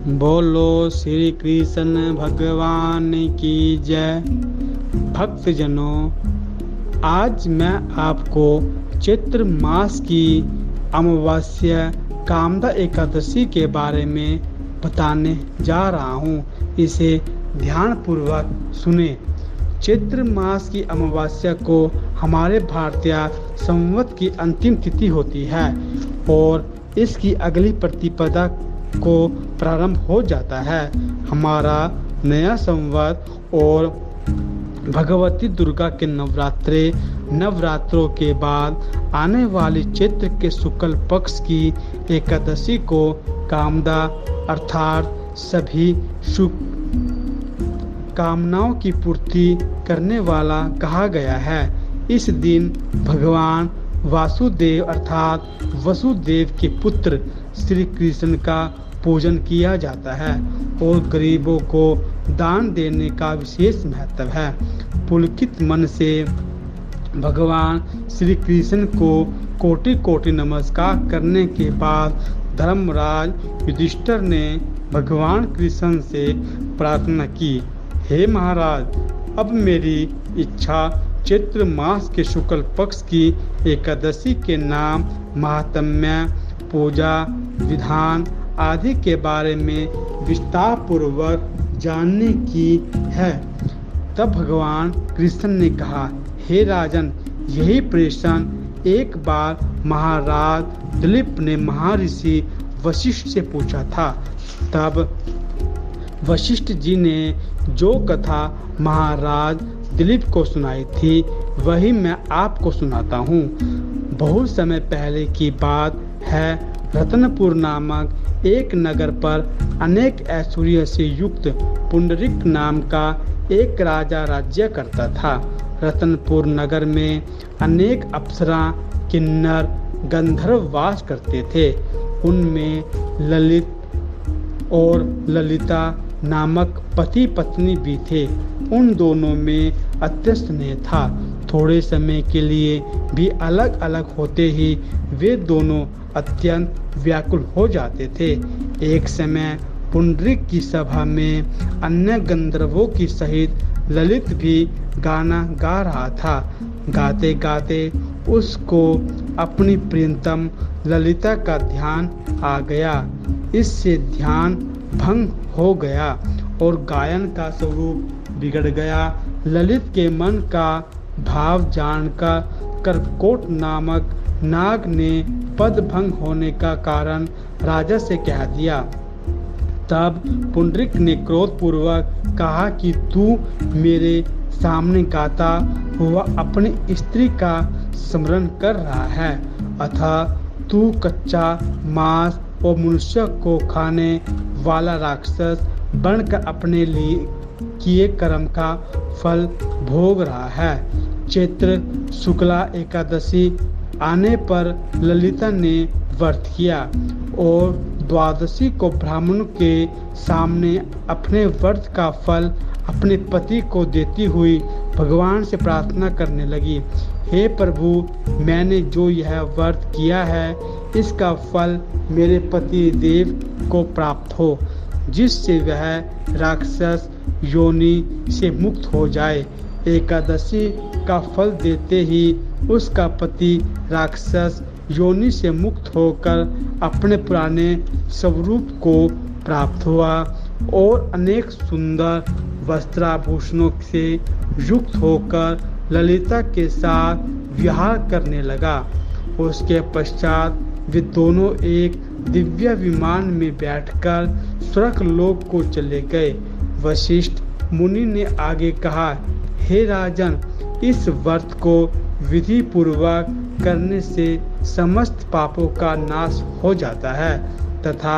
बोलो श्री कृष्ण भगवान की जय। भक्तजनों, आज मैं आपको चैत्र मास की अमावस्या कामदा एकादशी के बारे में बताने जा रहा हूँ। इसे ध्यानपूर्वक सुने। चैत्र मास की अमावस्या को हमारे भारतीय संवत की अंतिम तिथि होती है और इसकी अगली प्रतिपदा को प्रारंभ हो जाता है। हमारा नया संवत और भगवती दुर्गा के नवरात्रों के बाद आने वाली चैत्र के शुक्ल पक्ष की एकादशी को कामदा अर्थात सभी शुभ कामनाओं की पूर्ति करने वाला कहा गया है। इस दिन भगवान वासुदेव अर्थात वसुदेव के पुत्र श्री कृष्ण का पूजन किया जाता है और गरीबों को दान देने का विशेष महत्व है। पुलकित मन से भगवान श्री कृष्ण को कोटि कोटि नमस्कार करने के बाद धर्मराज युधिष्ठिर ने भगवान कृष्ण से प्रार्थना की, हे महाराज, अब मेरी इच्छा चैत्र मास के शुक्ल पक्ष की एकादशी के नाम, महात्म्य, पूजा विधान आदि के बारे में विस्तार पूर्वक जानने की है। तब भगवान कृष्ण ने कहा, हे राजन, यही प्रश्न एक बार महाराज दिलीप ने महर्षि वशिष्ठ से पूछा था। तब वशिष्ठ जी ने जो कथा महाराज दिलीप को सुनाई थी वही मैं आपको सुनाता हूँ। बहुत समय पहले की बात है। रत्नपुर नामक एक नगर पर अनेक ऐश्वर्य से युक्त पुंडरीक नाम का एक राजा राज्य करता था। रत्नपुर नगर में अनेक अप्सरा, किन्नर, गंधर्व वास करते थे। उनमें ललित और ललिता नामक पति पत्नी भी थे। उन दोनों में अत्यंत स्नेह था। थोड़े समय के लिए भी अलग अलग होते ही वे दोनों अत्यंत व्याकुल हो जाते थे। एक समय पुंडरीक की सभा में अन्य गंधर्वों की सहित ललित भी गाना गा रहा था। गाते गाते उसको अपनी प्रियतम ललिता का ध्यान आ गया। इससे ध्यान भंग हो गया और गायन का स्वरूप बिगड़ गया। ललित के मन का भाव जानकर करकोट नामक नाग ने पद भंग होने का कारण राजा से कह दिया। तब पुंडरीक ने क्रोधपूर्वक कहा कि तू मेरे सामने गाता हुआ अपनी स्त्री का स्मरण कर रहा है, अतः तू कच्चा मांस और मनुष्य को खाने वाला राक्षस बनकर अपने लिए किए कर्म का फल भोग रहा है। चैत्र शुक्ला एकादशी आने पर ललिता ने व्रत किया और द्वादशी को ब्राह्मणों के सामने अपने व्रत का फल अपने पति को देती हुई भगवान से प्रार्थना करने लगी, हे प्रभु, मैंने जो यह व्रत किया है इसका फल मेरे पति देव को प्राप्त हो, जिससे वह राक्षस योनि से मुक्त हो जाए। एकादशी का फल देते ही उसका पति राक्षस योनि से मुक्त होकर अपने पुराने स्वरूप को प्राप्त हुआ और अनेक सुंदर वस्त्राभूषणों से युक्त होकर ललिता के साथ विहार करने लगा। उसके पश्चात वे दोनों एक दिव्य विमान में बैठकर स्वर्ग लोक को चले गए। वशिष्ठ मुनि ने आगे कहा, हे राजन, इस व्रत को विधि पूर्वक करने से समस्त पापों का नाश हो जाता है तथा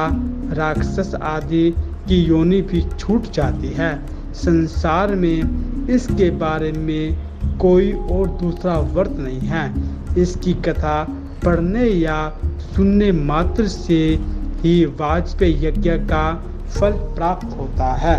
राक्षस आदि की योनि भी छूट जाती है। संसार में इसके बारे में कोई और दूसरा व्रत नहीं है। इसकी कथा पढ़ने या सुनने मात्र से ही वाजपेय यज्ञ का फल प्राप्त होता है।